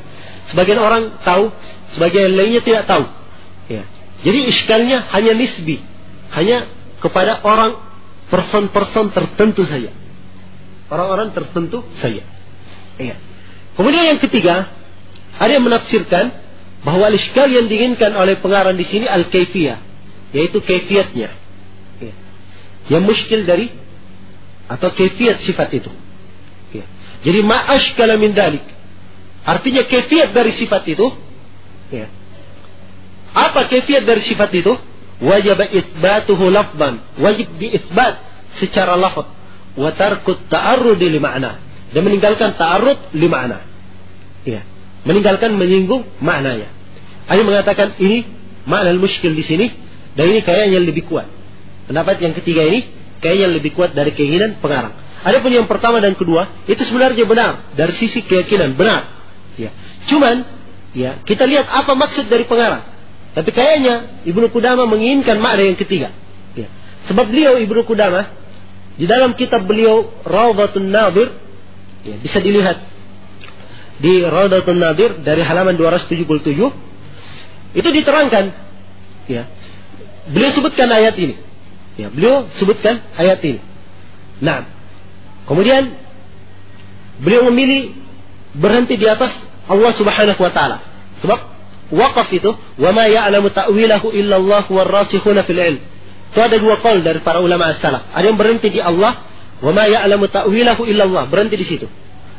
A: Sebagian orang tahu, sebagian lainnya tidak tahu. Ya. Jadi iskalnya hanya nisbi, hanya kepada orang person tertentu saja, orang-orang tertentu saja. Ya. Kemudian yang ketiga, ada yang menafsirkan bahwa iskal yang diinginkan oleh pengarang di sini al-kaifiyah, yaitu kaifiatnya. Ya. Yang muskil dari atau kaifiat sifat itu. Ya. Jadi ma'ashkala min dalik, artinya kaifiat dari sifat itu. Ya. Apa kaifiat dari sifat itu? Wajib itsbatuhu lafzan, wajib diisbat secara lafaz, wa tarkut ta'arrud li ma'na, dan meninggalkan ta'arrud li ma'na. Ya. Meninggalkan menyinggung maknanya. Ada mengatakan ini makna al-muskil di sini, dan ini kayaknya lebih kuat. Pendapat yang ketiga ini kayaknya lebih kuat dari keinginan pengarang. Adapun yang pertama dan kedua itu sebenarnya benar dari sisi keyakinan, benar. Ya. Cuman ya, kita lihat apa maksud dari pengarang. Tapi kayaknya Ibnu Qudamah menginginkan makna yang ketiga. Ya. Sebab beliau Ibnu Qudamah di dalam kitab beliau Rawdatun Nadir, ya, bisa dilihat di Rawdatun Nadir dari halaman 277, itu diterangkan, ya, beliau sebutkan ayat ini. Ya, beliau sebutkan ayat ini. Nah, kemudian beliau memilih berhenti di atas Allah Subhanahu wa taala. Sebab waqaf itu, wa ma ya'lamu ta'wilahu illa Allah war-rasikhuna fil ilm. Itu ada dua qaul dari para ulama as-salaf. Ada yang berhenti di Allah, wa ma ya'lamu ta'wilahu illa Allah, berhenti di situ.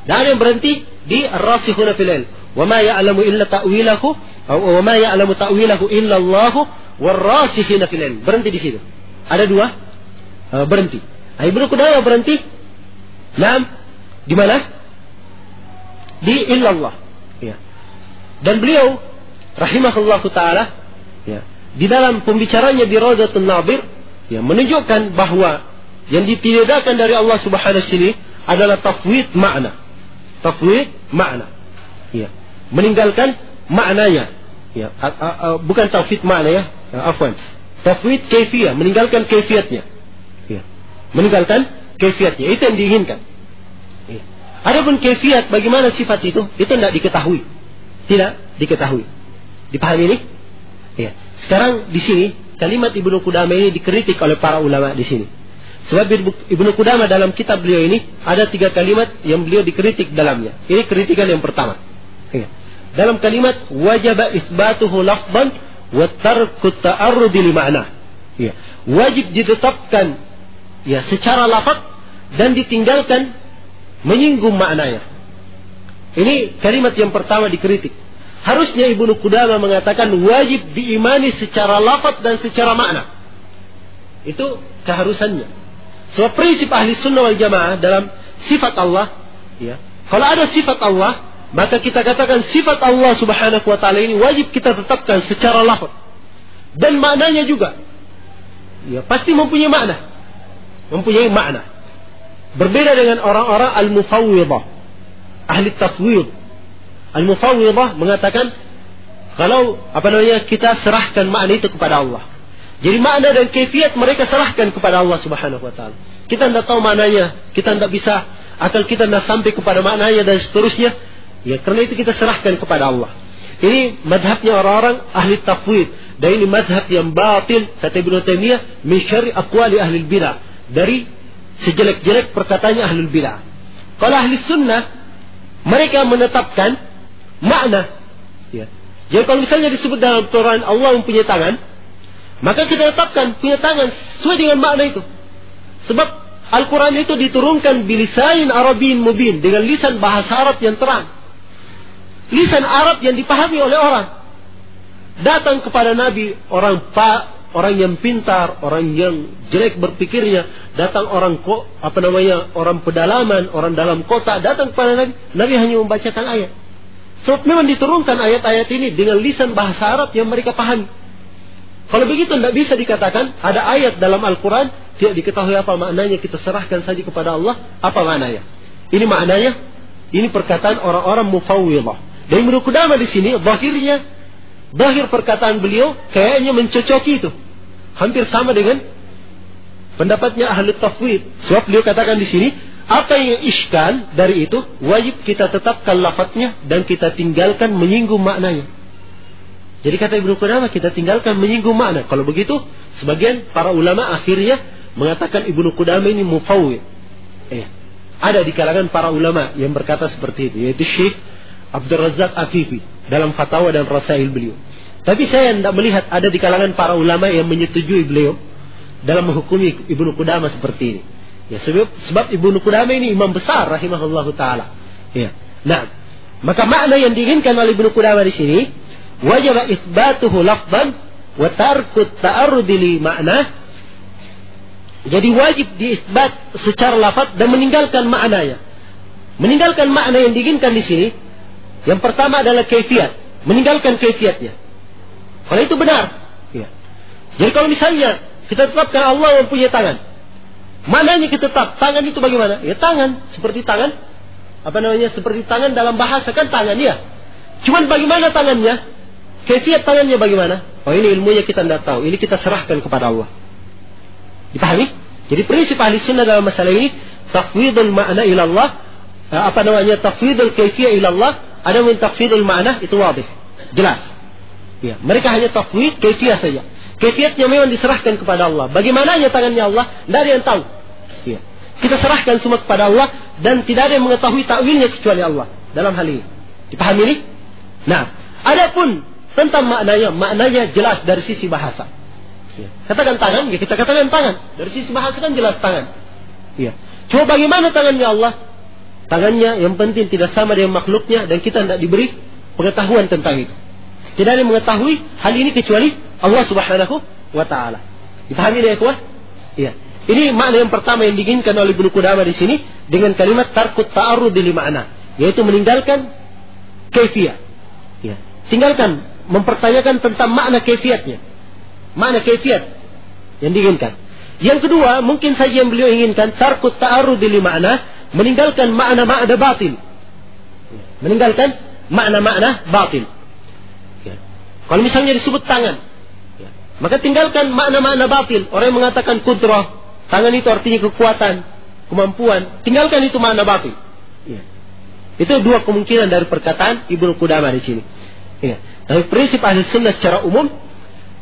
A: Dan ada yang berhenti di ar-rasikhuna fil ilm, wa ma ya'lamu illa ta'wilahu, wa ma ya'lamu ta'wilahu illa Allah war-rasikhuna fil ilm, berhenti di situ. Ada dua berhenti. Ibnu Qudamah berhenti. Naam, di mana? Di illallah. Ya. Dan beliau rahimahullahu taala, ya, di dalam pembicaranya di Rawdatun Nadir, ya, menunjukkan bahwa yang ditiadakan dari Allah Subhanahu wa taala adalah tafwid makna. Tafwid makna. Ya. Meninggalkan maknanya. Ya, bukan tafwid makna ya. Afwan. Tafwid kaifiyah, meninggalkan kaifiatnya. Ya. Meninggalkan kaifiatnya, itu yang diinginkan. Ya. Adapun kaifiat bagaimana sifat itu tidak diketahui. Tidak diketahui. Dipahami ini? Ya. Sekarang di sini kalimat Ibnu Qudamah ini dikritik oleh para ulama di sini. Sebab Ibnu Qudamah dalam kitab beliau ini ada 3 kalimat yang beliau dikritik dalamnya. Ini kritikan yang pertama. Ya. Dalam kalimat wajaba isbatuhu lafzan wa tarku ta'arrud li ma'na. Ya. Wajib ditetapkan, ya, secara lafaz dan ditinggalkan menyinggung maknanya. Ini kalimat yang pertama dikritik. Harusnya Ibnu Qudamah mengatakan wajib diimani secara lafaz dan secara makna. Itu keharusannya. Sebab prinsip ahli sunnah wal jamaah dalam sifat Allah, ya, kalau ada sifat Allah, maka kita katakan sifat Allah Subhanahu wa taala ini wajib kita tetapkan secara lafaz dan maknanya juga. Ya, pasti mempunyai makna. Mempunyai makna. Berbeda dengan orang-orang al-mufawwidah, ahli tafwid. Al-mufawwidah mengatakan kalau kita serahkan makna itu kepada Allah. Jadi makna dan kaifiat mereka serahkan kepada Allah Subhanahu wa taala. Kita tidak tahu maknanya, kita tidak bisa, akal kita tidak sampai kepada maknanya dan seterusnya. Ya, karena itu kita serahkan kepada Allah. Ini madhabnya orang-orang ahli tafwid, dan ini madhab yang batil, kata Ibnu Taimiyah, min syarri aqwali ahli bidah, dari sejelek-jelek perkataannya ahli bidah. Kalau ahli sunnah, mereka menetapkan makna. Ya. Jadi kalau misalnya disebut dalam Quran Allah mempunyai tangan, maka kita tetapkan punya tangan sesuai dengan makna itu. Sebab Al-Quran itu diturunkan bilisanin Arabin mubin, dengan lisan bahasa Arab yang terang, lisan Arab yang dipahami oleh orang. Datang kepada Nabi orang yang pintar, orang yang jelek berpikirnya, datang orang orang pedalaman, orang dalam kota, datang kepada Nabi. Nabi hanya membacakan ayat. Sebab memang diturunkan ayat-ayat ini dengan lisan bahasa Arab yang mereka pahami. Kalau begitu tidak bisa dikatakan ada ayat dalam Al-Quran tidak diketahui apa maknanya, kita serahkan saja kepada Allah apa maknanya. Ini maknanya, ini perkataan orang-orang mufawwidah. Dan Ibnu Qudamah di sini zahirnya zahir perkataan beliau kayaknya mencocoki itu. Hampir sama dengan pendapatnya ahli tafwid. Sebab beliau katakan di sini, apa yang iskal dari itu wajib kita tetapkan lafadznya dan kita tinggalkan menyinggung maknanya. Jadi kata Ibnu Qudamah, kita tinggalkan menyinggung makna. Kalau begitu, sebagian para ulama akhirnya mengatakan Ibnu Qudamah ini mufawwid. Ada di kalangan para ulama yang berkata seperti itu, yaitu Syekh Abdul Razak Afifi dalam fatwa dan rasail beliau. Tapi saya tidak melihat ada di kalangan para ulama yang menyetujui beliau dalam menghukumi Ibnu Qudamah seperti ini. Ya, sebab Ibnu Qudamah ini imam besar rahimahullahu taala. Ya. Nah, maka makna yang diinginkan oleh Ibnu Qudamah di sini, wajib itsbatuhu lafzan wa tarku ta'arrud li ma'na. Jadi wajib diisbat secara lafaz dan meninggalkan maknanya. Meninggalkan makna yang diinginkan di sini, yang pertama adalah kaifiat, meninggalkan kaifiatnya. Kalau itu benar. Ya. Jadi kalau misalnya kita tetapkan Allah mempunyai tangan, maknanya kita tetap tangan itu bagaimana? Ya tangan, seperti tangan, seperti tangan dalam bahasa kan tangan ya. Cuman bagaimana tangannya? Kaifiat tangannya bagaimana? Oh ini ilmunya kita tidak tahu. Ini kita serahkan kepada Allah. Dipahami? Jadi prinsip ahli sunnah dalam masalah ini, tafwidul makna ila Allah, tafwidul kaifiyah ila Allah, ada min tafwidul makna, itu wadih, jelas. Ya, mereka hanya tafwid kaifiyah saja. Kaifiatnya memang diserahkan kepada Allah. Bagaimananya tangannya Allah, tidak ada yang tahu. Ya. Kita serahkan semua kepada Allah dan tidak ada yang mengetahui takwilnya kecuali Allah dalam hal ini. Dipahami ini? Nah, adapun tentang maknanya jelas dari sisi bahasa. Ya. Katakan tangan, ya kita katakan tangan. Dari sisi bahasa kan jelas tangan. Ya. Cuma bagaimana tangannya Allah? Tangannya yang penting tidak sama dengan makhluknya dan kita tidak diberi pengetahuan tentang itu. Tidak ada yang mengetahui hal ini kecuali Allah Subhanahu wa taala. Dipahami ya, ikhwah? Iya. Ini makna yang pertama yang diinginkan oleh Ibnu Qudamah di sini dengan kalimat tarkut ta'arrud li ma'na, yaitu meninggalkan kaifiyah. Ya. Tinggalkan mempertanyakan tentang makna kaifiatnya. Makna kaifiat yang diinginkan. Yang kedua, mungkin saja yang beliau inginkan tarkut ta'arrud li ma'na, meninggalkan makna-makna batil. Meninggalkan makna-makna batil. Kalau misalnya disebut tangan, ya, maka tinggalkan makna-makna batil. Orang yang mengatakan kudrah, tangan itu artinya kekuatan, kemampuan. Tinggalkan itu makna batil. Ya. Itu dua kemungkinan dari perkataan Ibnu Qudamah di sini. Ya. Tapi prinsip ahli sunnah secara umum,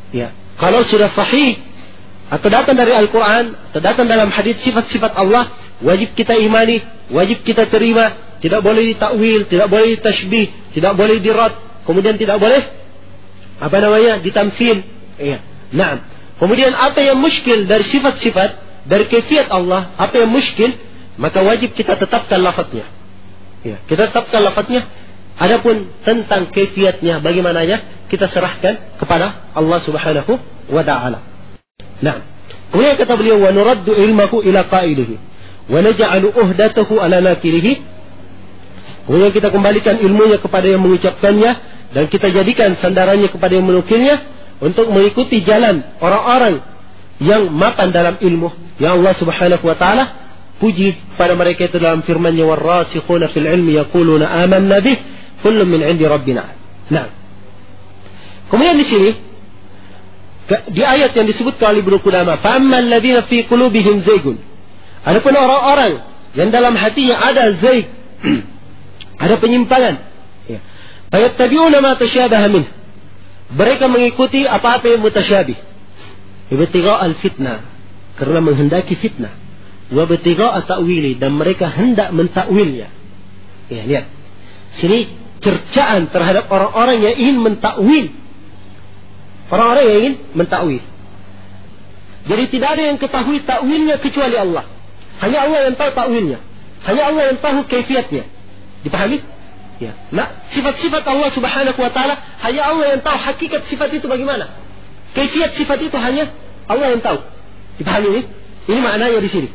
A: ya, kalau sudah sahih atau datang dari Al-Quran, atau datang dalam hadis sifat-sifat Allah, wajib kita imani, wajib kita terima. Tidak boleh ditakwil, tidak boleh ditashbih, tidak boleh dirad, kemudian tidak boleh ditamsil. Iya. Nah, kemudian apa yang muskil dari sifat-sifat, dari kaifiat Allah, apa yang muskil, maka wajib kita tetapkan lafadznya. Iya, kita tetapkan lafadznya. Adapun tentang kaifiatnya bagaimananya, kita serahkan kepada Allah Subhanahu wa taala. Nah, kemudian kata beliau, wa nuraddu ilmahu ila qailihi wa naj'alu uhdatahu ala nakirihi. Kemudian kita kembalikan ilmunya kepada yang mengucapkannya dan kita jadikan sandarannya kepada yang menukilnya untuk mengikuti jalan orang-orang yang mapan dalam ilmu. Ya Allah Subhanahu wa taala puji pada mereka itu dalam firman-Nya, warasikhuna fil ilmi yaquluna amanna bih kullun min 'indi rabbina. Nah. Kemudian di sini di ayat yang disebutkan oleh Ibnu Qudamah, fa ammal ladzina fi qulubihim zaygun. Adapun orang-orang yang dalam hatinya ada zaig, ada penyimpangan. Fayattabi'una ma tasyabaha min. Mereka mengikuti apa-apa yang mutasyabih. Ibtigha' al-fitnah, karena menghendaki fitnah. Wa ibtigha' ta'wili, dan mereka hendak mentakwilnya. Ya, lihat. Sini cercaan terhadap orang-orang yang ingin mentakwil. Orang-orang yang ingin mentakwil. Jadi tidak ada yang ketahui takwilnya kecuali Allah. Hanya Allah yang tahu takwilnya. Hanya Allah yang tahu kaifiatnya. Dipahami? Ya. Nah, sifat-sifat Allah Subhanahu wa taala hanya Allah yang tahu hakikat sifat itu bagaimana. Kaifiat sifat itu hanya Allah yang tahu. Dipahami ini? Ini maknanya di sini.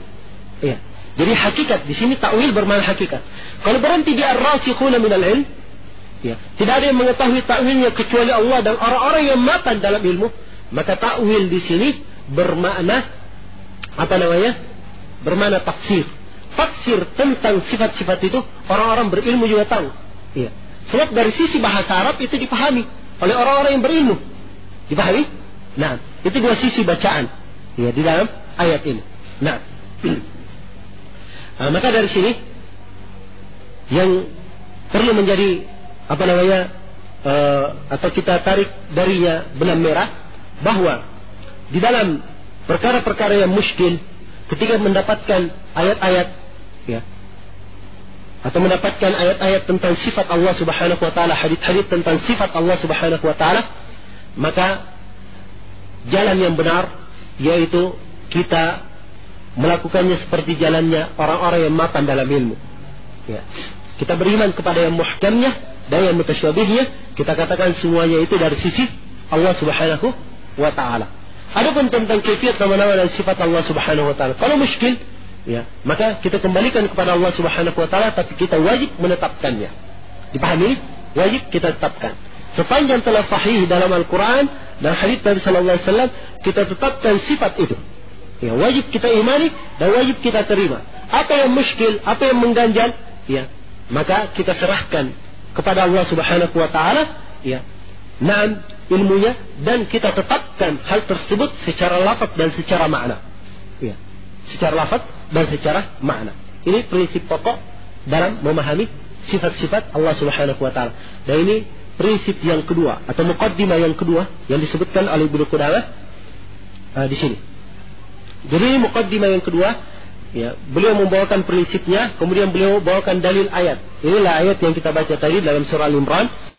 A: Ya. Jadi hakikat di sini takwil bermakna hakikat. Kalau berhenti di ar-rasikhuna minal ilm, ya, tidak ada yang mengetahui takwilnya kecuali Allah dan orang-orang yang mapan dalam ilmu, maka takwil di sini bermakna bermakna tafsir. Tafsir tentang sifat-sifat itu orang-orang berilmu juga tahu. Iya. Sebab dari sisi bahasa Arab itu dipahami. oleh orang-orang yang berilmu. Dipahami? Nah, itu dua sisi bacaan ya di dalam ayat ini. Nah, maka dari sini yang perlu menjadi atau kita tarik darinya benang merah, bahwa di dalam perkara-perkara yang muskil, ketika mendapatkan ayat-ayat ya, atau mendapatkan ayat-ayat tentang sifat Allah Subhanahu wa taala, hadits-hadits tentang sifat Allah Subhanahu wa taala, maka jalan yang benar yaitu kita melakukannya seperti jalannya orang-orang yang mapan dalam ilmu. Ya. Kita beriman kepada yang muhkamnya dan yang mutasyabihnya, kita katakan semuanya itu dari sisi Allah Subhanahu wa taala. Adapun tentang kaifiat nama-nama dan sifat Allah Subhanahu wa taala, kalau muskil, ya, maka kita kembalikan kepada Allah Subhanahu wa taala, tapi kita wajib menetapkannya. Dipahami? Wajib kita tetapkan. Sepanjang telah sahih dalam Al-Quran dan hadits Nabi sallallahu alaihi wasallam, kita tetapkan sifat itu. Ya, wajib kita imani dan wajib kita terima. Apa yang muskil, apa yang mengganjal, ya, maka kita serahkan kepada Allah Subhanahu wa taala, ya, naam ilmunya, dan kita tetapkan hal tersebut secara lafaz dan secara makna. Ya, secara lafaz dan secara makna. Ini prinsip pokok dalam memahami sifat-sifat Allah Subhanahu wa taala. Dan ini prinsip yang kedua atau muqaddimah yang kedua yang disebutkan oleh Ibnu Qudamah di sini. Jadi muqaddimah yang kedua, ya, beliau membawakan prinsipnya, kemudian beliau bawakan dalil ayat. Inilah ayat yang kita baca tadi dalam surah Al-Imran.